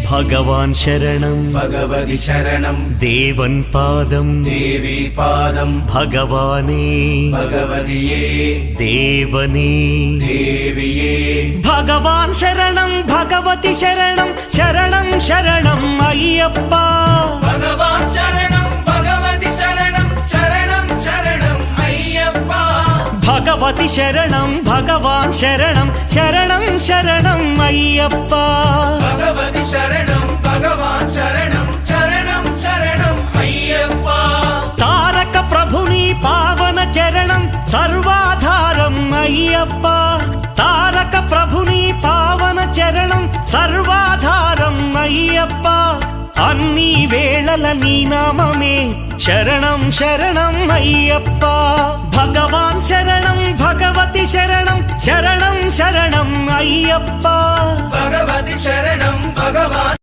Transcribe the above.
ഭഗവാൻ ശരണം ഭഗവതി ശരണം ദേവൻ പാദം ദേവി പാദം ഭഗവാനേ ഭഗവതിയേ ദേവനേ ദേവിയേ ഭഗവാൻ ശരണം ഭഗവതി ശരണം ശരണം ശരണം അയ്യപ്പ ഭഗവാൻ ശരണം ഭഗവതി ശരണം ശരണം ശരണം അയ്യപ്പ ഭഗവതി ശരണം ഭഗവാൻ ശരണം ശരണം ശരണം അയ്യപ്പ ഭഗവതി ശരണം ഭഗവാൻ ശരണം ശരണം ശരണം അയ്യപ്പ താരക ప్రభుని పావన చరణం సర్వాధారం అయ్యప్ప తారక ప్రభుని పావన చరణం సర్వాధారం అయ్యప్ప అన్ని వేళల నీ నామమే శరణం శరణం అయ్యప్ప భగవాన్ శరణం భగవతి శరణం శరణం శరణం అయ్యప్ప భగవతి శరణం భగవాన్